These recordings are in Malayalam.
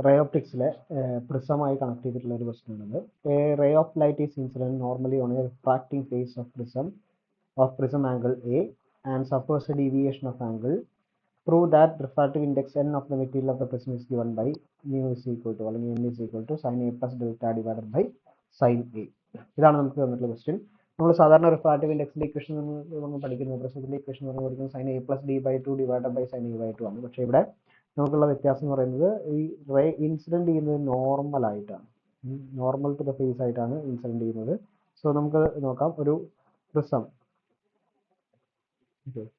റേ ഓപ്റ്റിക്സിലെ പ്രിസമായി കണക്ട് ചെയ്തിട്ടുള്ള ഒരു ക്വസ്റ്റ്യൻ ആണത്. A ray of light is incident normally on a refracting face of prism angle A and suffers a deviation of angle. Prove that refractive index n of the material of the prism is given by mu is equal to അല്ലെങ്കിൽ n is equal to sin A plus delta divided by sin A. ഇതാണ് നമുക്ക് തന്നിട്ടുള്ള ക്വസ്റ്റ്യൻ. നമ്മൾ സാധാരണ റിഫ്രാക്റ്റീവ് ഇൻഡെക്സിന്റെ ഇക്വേഷൻ നമ്മൾ പഠിക്കുന്നത് പ്രിസത്തിന്റെ ഇക്വേഷൻ പഠിക്കുന്നത് sin A plus d by 2 divided by sin A by 2 ആണ്. പക്ഷേ ഇവിടെ നമുക്കുള്ള വ്യത്യാസം എന്ന് പറയുന്നത് ഈ റേ ഇൻസിഡന്റ് ചെയ്യുന്നത് നോർമൽ ആയിട്ടാണ്, നോർമൽ ടു ദ ഫേസ് ആയിട്ടാണ് ഇൻസിഡന്റ് ചെയ്യുന്നത്. സോ നമുക്ക് നോക്കാം. ഒരു പ്രിസം,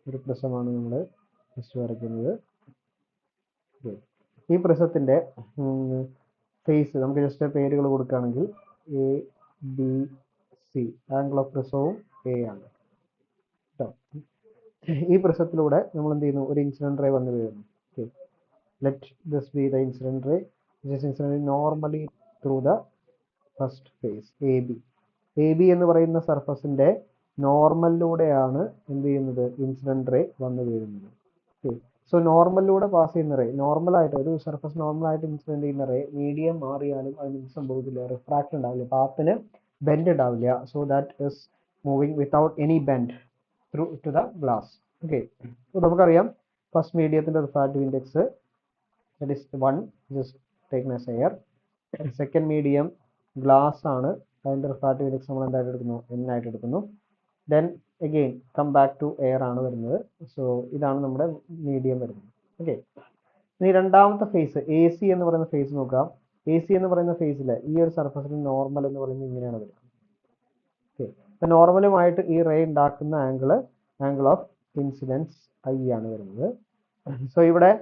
ഒരു പ്രിസമാണ് നമ്മൾ ജസ്റ്റ് വരയ്ക്കുന്നത്. ഈ പ്രിസത്തിന്റെ ഫേസ് നമുക്ക് ജസ്റ്റ് പേരുകൾ കൊടുക്കുകയാണെങ്കിൽ A B C, angle of പ്രിസവും എ ആണ് കേട്ടോ. ഈ പ്രിസത്തിലൂടെ നമ്മൾ എന്ത് ചെയ്യുന്നു, ഒരു ഇൻസിഡന്റ് റേ വന്നു വീഴുന്നു. Let this be the incident ray, which is incident normally through the first phase AB. AB എന്ന് പറയുന്ന സർഫസിന്റെ നോർമലിലൂടെയാണ് എന്ത് ചെയ്യുന്നത്, ഇൻസിഡന്റ് റേ വന്നു വീഴുന്നത്. സോ നോർമലിലൂടെ പാസ് ചെയ്യുന്ന റേ, നോർമലായിട്ട് ഒരു സർഫസ് നോർമലായിട്ട് ഇൻസിഡന്റ് ചെയ്യുന്ന റേ മീഡിയം മാറിയാലും അതിന് സംഭവത്തില്ല, റിഫ്രാക്ഷൻ ഉണ്ടാവില്ല, പാത്തിന് ബെൻഡ് ഉണ്ടാവില്ല. So that is moving without any bend through to the glass. Okay, നമുക്കറിയാം ഫസ്റ്റ് മീഡിയത്തിന്റെ refractive index that is 1, just taken as air. Second medium glass ആണ്, അതിന്റെ റിഫ്രാക്റ്റീവ് ഇൻഡെക്സ് നമ്മൾ എന്തായിട്ട് എടുക്കുന്നു, n ആയിട്ട് എടുക്കുന്നു. Then again come back to air ആണ് വരുന്നത്. സോ ഇതാണ് നമ്മുടെ മീഡിയം വരുന്നത്. ഓക്കെ, ഇനി രണ്ടാമത്തെ ഫേസ് എ സി എന്ന് പറയുന്ന ഫേസ് നോക്കാം. എ സി എന്ന് പറയുന്ന ഫേസിലെ ഈ ഒരു സർഫസിൽ നോർമൽ എന്ന് പറയുന്നത് ഇങ്ങനെയാണ് വരുന്നത്. ഓക്കെ, അപ്പൊ നോർമലുമായിട്ട് ഈ റേ ഉണ്ടാക്കുന്ന ആംഗിൾ ഓഫ് ഇൻസിഡൻസ് ഐ ആണ് വരുന്നത്. സോ ഇവിടെ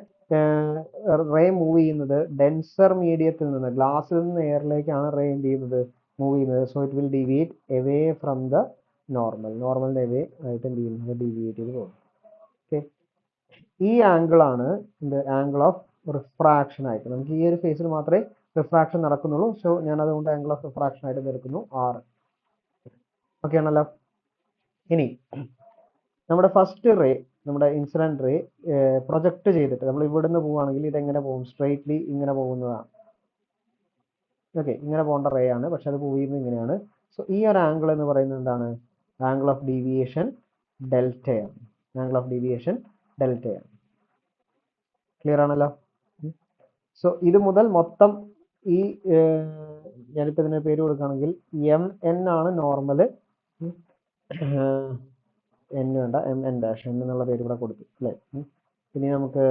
റേ മൂവ് ചെയ്യുന്നത് ഡെൻസർ മീഡിയത്തിൽ നിന്ന്, ഗ്ലാസ്സിൽ നിന്ന് എയറിലേക്കാണ് റേ എന്ത് ചെയ്യുന്നത്, മൂവ് ചെയ്യുന്നത്. So it will deviate away from the നോർമലിന്റെ എവേ ആയിട്ട് എന്ത് ചെയ്യുന്നത്, ഡീവിയേറ്റ് ചെയ്ത് പോകും. ഓക്കെ, ഈ ആംഗിൾ ആണ് ആംഗിൾ ഓഫ് റിഫ്രാക്ഷൻ ആയിട്ട്, നമുക്ക് ഈ ഒരു ഫേസിൽ മാത്രമേ റിഫ്രാക്ഷൻ നടക്കുന്നുള്ളൂ. സോ ഞാൻ അതുകൊണ്ട് ആംഗിൾ ഓഫ് റിഫ്രാക്ഷൻ ആയിട്ട് എടുക്കുന്നു 6. ഓക്കെ ആണല്ലോ. ഇനി നമ്മുടെ ഫസ്റ്റ് റേ, നമ്മുടെ ഇൻസിഡന്റ് റേ പ്രൊജക്ട് ചെയ്തിട്ട് നമ്മൾ ഇവിടുന്ന് പോവുകയാണെങ്കിൽ ഇതെങ്ങനെ പോകും, സ്ട്രെയിറ്റ്ലി ഇങ്ങനെ പോകുന്നതാണ്. ഓക്കെ, ഇങ്ങനെ പോകേണ്ട റേ ആണ്, പക്ഷെ അത് പോവുന്നത് ഇങ്ങനെയാണ്. സോ ഈ ഒരു ആംഗിൾ എന്ന് പറയുന്നത് എന്താണ്, ആംഗിൾ ഓഫ് ഡീവിയേഷൻ ഡെൽറ്റയാണ്. ആംഗിൾ ഓഫ് ഡീവിയേഷൻ ഡെൽറ്റയാണ്. ക്ലിയർ ആണല്ലോ. സോ ഇത് മുതൽ മൊത്തം ഈ ഞാനിപ്പോൾ ഇതിന് പേര് കൊടുക്കുകയാണെങ്കിൽ എം എൻ ആണ് നോർമല്, എൻ വേണ്ട, എം എൻ ഡാഷ് എന്നുള്ള പേര് ഇവിടെ കൊടുത്തു അല്ലേ. ഇനി നമുക്ക്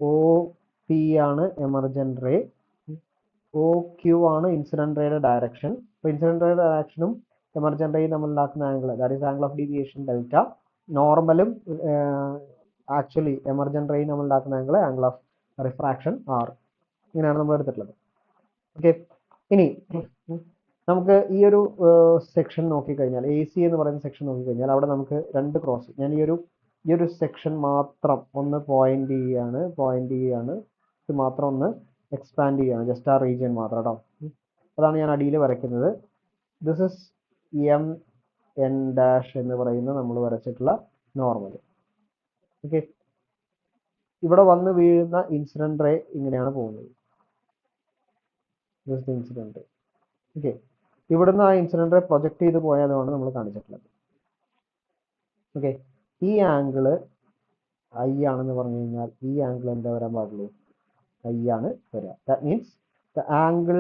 ഒ പി ആണ് എമർജന്റ് റേ, ഒ ക്യു ആണ് ഇൻസിഡന്റ് റേയുടെ ഡയറക്ഷൻ. അപ്പോൾ ഇൻസിഡന്റ് റേയുടെ ഡയറക്ഷനും എമർജന്റ് റേയും നമ്മൾ ഉണ്ടാക്കുന്ന angle, that is angle of deviation delta. നോർമലും ആക്ച്വലി എമർജന്റ് റേയും നമ്മൾ ഉണ്ടാക്കുന്ന ആംഗിൾ ഓഫ് റിഫ്രാക്ഷൻ ആർ. ഇങ്ങനെയാണ് നമ്മൾ എടുത്തിട്ടുള്ളത്. ഓക്കെ, ഇനി നമുക്ക് ഈ ഒരു സെക്ഷൻ നോക്കിക്കഴിഞ്ഞാൽ, എ സി എന്ന് പറയുന്ന സെക്ഷൻ നോക്കിക്കഴിഞ്ഞാൽ അവിടെ നമുക്ക് രണ്ട് ക്രോസ്, ഞാൻ ഈ ഒരു സെക്ഷൻ മാത്രം ഒന്ന് പോയിന്റ് ചെയ്യാണ്, ഇത് മാത്രം ഒന്ന് എക്സ്പാൻഡ് ചെയ്യാണ്, ജസ്റ്റ് ആ റീജിയൻ മാത്രം കേട്ടോ. അതാണ് ഞാൻ അടിയിൽ വരയ്ക്കുന്നത്. This is M N dash എന്ന് പറയുന്ന നമ്മൾ വരച്ചിട്ടുള്ള നോർമൽ. ഓക്കെ, ഇവിടെ വന്ന് വീഴുന്ന ഇൻസിഡന്റ് റേ ഇങ്ങനെയാണ് പോകുന്നത്, ഇൻസിഡന്റ്. ഓക്കെ, ഇവിടുന്ന് ആ ഇൻസിഡന്റ് റേ പ്രൊജക്ട് ചെയ്ത് പോയതാണ് നമ്മൾ കാണിച്ചിട്ടുള്ളത്. ഓക്കെ, ഈ ആംഗിള് ഐ ആണെന്ന് പറഞ്ഞു കഴിഞ്ഞാൽ ഈ ആംഗിൾ എന്താ വരാൻ പാടുള്ളൂ, ഐ ആണ് വരിക. That means the angle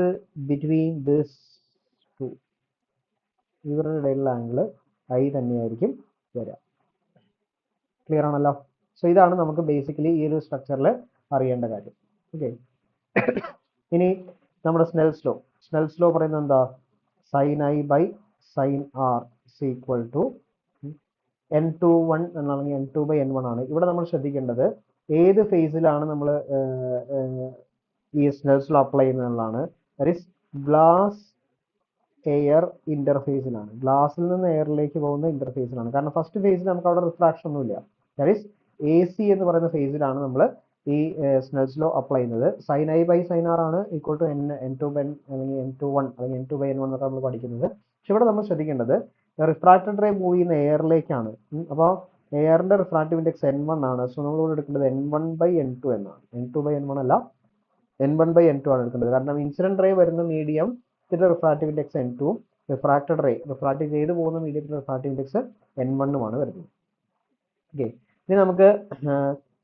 between this two, ഇവരുടെ ഇടയിലുള്ള ആംഗിള് ഐ തന്നെയായിരിക്കും വരിക. ക്ലിയർ ആണല്ലോ. സോ ഇതാണ് നമുക്ക് ബേസിക്കലി ഈ ഒരു സ്ട്രക്ചറിൽ അറിയേണ്ട കാര്യം. ഓക്കെ, ഇനി നമ്മുടെ സ്നെൽസ് ലോ പറയുന്നത് എന്താ, sine i by sine r is equal to n21 എന്നാണെങ്കിൽ n2 ബൈ n1 ആണ്. ഇവിടെ നമ്മൾ ശ്രദ്ധിക്കേണ്ടത് ഏത് ഫേസിലാണ് നമ്മൾ ഈ സ്നെൽസ് ലോ അപ്ലൈ ചെയ്യുന്നതാണ്. ദാറ്റ് ഈസ് ഗ്ലാസ് എയർ ഇന്റർഫേസിലാണ്, ഗ്ലാസ്സിൽ നിന്ന് എയറിലേക്ക് പോകുന്ന ഇന്റർഫേസിലാണ്. കാരണം ഫസ്റ്റ് ഫേസിൽ നമുക്ക് അവിടെ റിഫ്രാക്ഷൻ ഒന്നുമില്ല. ദാറ്റ് ഈസ് എ സി എന്ന് പറയുന്ന ഫേസിലാണ് നമ്മൾ ഈ സ്നെൽസ് ലോ അപ്ലൈ ചെയ്യുന്നത്. Sine i by sine r ആണ് ഈക്വൽ ടു n2 ബൈ അല്ലെങ്കിൽ n21 അല്ലെങ്കിൽ n2 ബൈ n1 എന്നൊക്കെ നമ്മൾ പഠിക്കുന്നത്. പക്ഷെ ഇവിടെ നമ്മൾ ശ്രദ്ധിക്കേണ്ടത് റിഫ്രാക്റ്റഡ് റേ മൂവ് ചെയ്യുന്ന എയറിലേക്കാണ്. അപ്പോൾ എയറിന്റെ റിഫ്രാക്റ്റീവ് ഇൻഡെക്സ് n1 ആണ്. സോ നമ്മൾ ഇവിടെ എടുക്കേണ്ടത് n1 ബൈ n2 എന്നാണ്, n2 ബൈ n1 അല്ല, n1/n2 ആണ് എടുക്കേണ്ടത്. കാരണം ഇൻസിഡന്റ് റേ വരുന്ന മീഡിയത്തിന്റെ റിഫ്രാക്റ്റീവ് ഇൻഡെക്സ് n2 ഉം റിഫ്രാക്റ്റഡ് റേ റിഫ്രാക്റ്റ് ചെയ്ത് പോകുന്ന മീഡിയത്തിന്റെ റിഫ്രാക്റ്റീവ് ഇൻഡെക്സ് n1 ഉമാണ് വരുന്നത്. ഓക്കെ, ഇനി നമുക്ക്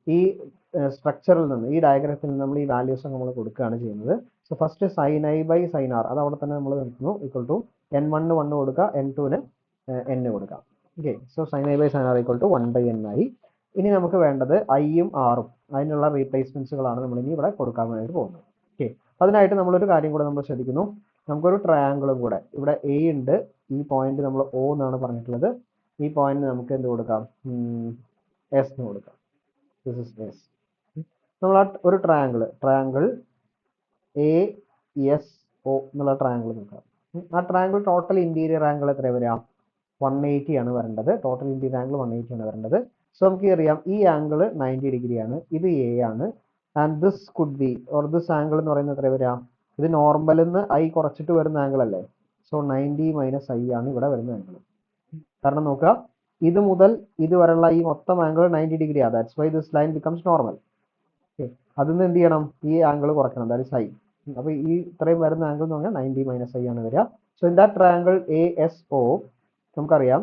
ഈ സ്ട്രക്ചറിൽ നിന്ന് ഈ ഡയഗ്രത്തിൽ നിന്ന് നമ്മൾ ഈ വാല്യൂസ് നമ്മൾ കൊടുക്കുകയാണ് ചെയ്യുന്നത്. So first sine i by sine r അത് അവിടെ തന്നെ നമ്മൾ നിർത്തുന്നു ഈക്വൽ ടു n1 1 കൊടുക്കുക, n2 n കൊടുക്കാം. Okay, so sine i by sine r equal to 1/n ആയി. ഇനി നമുക്ക് വേണ്ടത് ഐയും ആറും അതിനുള്ള റീപ്ലേസ്മെന്റ്സുകളാണ് നമ്മൾ ഇനി ഇവിടെ കൊടുക്കാൻ വേണ്ടി പോകുന്നത്. ഓക്കെ, അതിനായിട്ട് നമ്മളൊരു കാര്യം കൂടെ നമ്മൾ ശ്രദ്ധിക്കുന്നു. നമുക്കൊരു ട്രയാങ്കിളും കൂടെ ഇവിടെ എ ഉണ്ട്, ഈ പോയിന്റ് നമ്മൾ ഒ എന്നാണ് പറഞ്ഞിട്ടുള്ളത്. ഈ പോയിന്റ് നമുക്ക് എന്ത് കൊടുക്കാം, എസ് എന്ന് കൊടുക്കാം. This is S. നമ്മൾ ആ ഒരു ട്രയാങ്കിൾ എ എസ് ഒ എന്നുള്ള ട്രയാങ്കിൾ നോക്കാം. ആ ട്രയാങ്കിൾ ടോട്ടൽ ഇന്റീരിയർ ആംഗിൾ എത്ര വരാം, 180 ആണ് വരേണ്ടത്. ടോട്ടൽ ഇന്റീരിയർ ആംഗിൾ 180 ആണ് വരേണ്ടത്. സോ നമുക്ക് അറിയാം ഈ ആംഗിൾ 90 ഡിഗ്രി ആണ്, ഇത് എ ആണ്. And this could be or this angle എന്ന് പറയുന്നത് എത്ര വരാം, ഇത് നോർമലിൽ നിന്ന് ഐ കുറച്ചിട്ട് വരുന്ന ആംഗിൾ അല്ലേ. സോ 90 മൈനസ് ഐ ആണ് ഇവിടെ വരുന്ന ആംഗിൾ. കാരണം നോക്കുക, ഇത് മുതൽ ഇത് വരെയുള്ള ഈ മൊത്തം ആംഗിൾ 90 ഡിഗ്രി ആണ്. That's why this line becomes normal. Okay, അതിൽ എന്ത് ചെയ്യണം, ഈ ആംഗിൾ കുറയ്ക്കണം, ദാറ്റ് ഇസ് ഐ. അപ്പോൾ ഈ ഇത്രയും വരുന്ന ആംഗിൾ എന്ന് പറഞ്ഞാൽ 90 മൈനസ് ഐ ആണ് വരിക. So in that triangle A S O നമുക്കറിയാം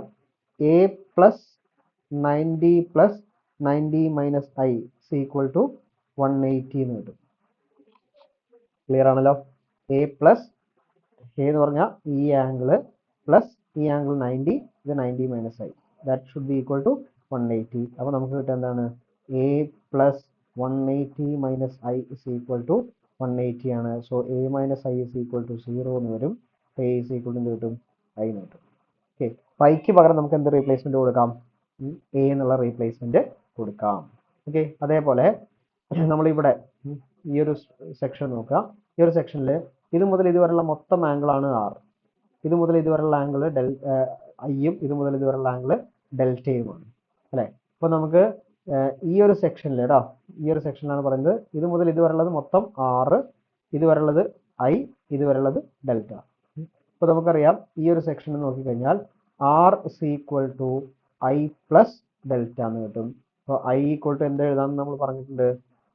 A plus 90 plus 90 minus I is equal to 180 എന്ന് കിട്ടും. ക്ലിയർ ആണല്ലോ. എ പ്ലസ് എ എന്ന് പറഞ്ഞാൽ ഈ ആംഗിള് പ്ലസ് ഈ ആംഗിൾ 90, ഇത് 90 minus i, that should be equal to 180. അപ്പോൾ നമുക്ക് കിട്ടുക എന്താണ്, a plus 180 minus I is equal to 180 ആണ്. So a minus I is equal to 0 എന്ന് വരും. എ ഇസ് ഈക്വൽ ടു എന്ത് കിട്ടും, ഐ എന്ന് കിട്ടും. ഓക്കെ, ഐക്ക് പകരം നമുക്ക് എന്ത് റീപ്ലേസ്മെന്റ് കൊടുക്കാം, എ എന്നുള്ള റീപ്ലേസ്മെന്റ് കൊടുക്കാം. ഓക്കെ, അതേപോലെ നമ്മളിവിടെ ഈ ഒരു സെക്ഷൻ നോക്കുക. ഈ ഒരു സെക്ഷനിൽ ഇത് മുതൽ ഇതുവരെയുള്ള മൊത്തം ആംഗിൾ ആണ് ആർ. ഇത് മുതൽ ഇതുവരെയുള്ള ആംഗിൾ ഐയും ഇത് മുതൽ ഇതുവരെയുള്ള ആംഗിൾ ഡെൽറ്റയുമാണ് അല്ലേ. അപ്പോൾ നമുക്ക് ഈ ഒരു സെക്ഷനിൽ കേട്ടോ, ഈ ഒരു സെക്ഷനിലാണ് പറയുന്നത് ഇത് മുതൽ ഇതുവരെയുള്ളത് മൊത്തം ആറ്, ഇതുവരെയുള്ളത് ഐ, ഇതുവരെയുള്ളത് ഡെൽറ്റ. അപ്പോൾ നമുക്കറിയാം ഈ ഒരു സെക്ഷനിൽ നോക്കിക്കഴിഞ്ഞാൽ r is equal to i plus delta എന്ന് കിട്ടും. അപ്പോൾ ഐ ഈക്വൽ ടു എന്ത് എഴുതാമെന്ന് നമ്മൾ പറഞ്ഞിട്ടുണ്ട്,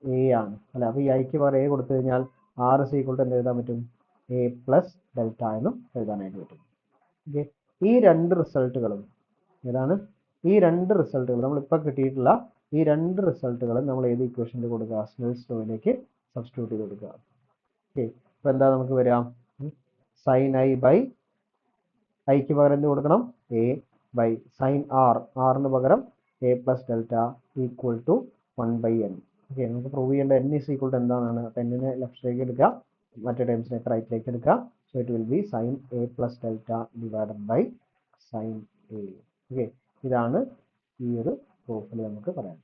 എ ആണ് അല്ലെ. അപ്പോൾ ഈ ഐക്ക് പകരം എ കൊടുത്തു കഴിഞ്ഞാൽ ആർ ഇസ് ഈക്വൽ ടു എന്ത് എഴുതാൻ പറ്റും, എ പ്ലസ് ഡെൽറ്റ എന്നും എഴുതാനായിട്ട് പറ്റും. ഓക്കെ, ഈ രണ്ട് റിസൾട്ടുകളും ഏതാണ്, ഈ രണ്ട് റിസൾട്ടുകൾ നമ്മളിപ്പോൾ കിട്ടിയിട്ടുള്ള ഈ രണ്ട് റിസൾട്ടുകളും നമ്മൾ ഏത് ഇക്വേഷനിൽ കൊടുക്കുക, സ്നെൽസ് ലോയിലേക്ക് സബ്സ്റ്റിറ്റ്യൂട്ട് ചെയ്ത് കൊടുക്കുക. ഓക്കെ, അപ്പോൾ എന്താ നമുക്ക് വരാം, സൈൻ ഐ ബൈ ഐക്ക് പകരം എന്ത് കൊടുക്കണം, എ ബൈ സൈൻ ആർ, ആറിന് പകരം a plus delta equal to 1/n. Okay, നമുക്ക് പ്രൂവ് ചെയ്യേണ്ട n ഇസ് ഈക്വൽ ടു എന്താണെന്ന്. ടെന്നിനെ ലെഫ്റ്റിലേക്ക് എടുക്കുക, മറ്റേ ടേംസിനൊക്കെ റൈറ്റിലേക്ക് എടുക്കുക. So it will be sine a plus delta divided by sine a. Okay, ഇതാണ് ഈ ഒരു പ്രൂഫിൽ നമുക്ക് പറയാം.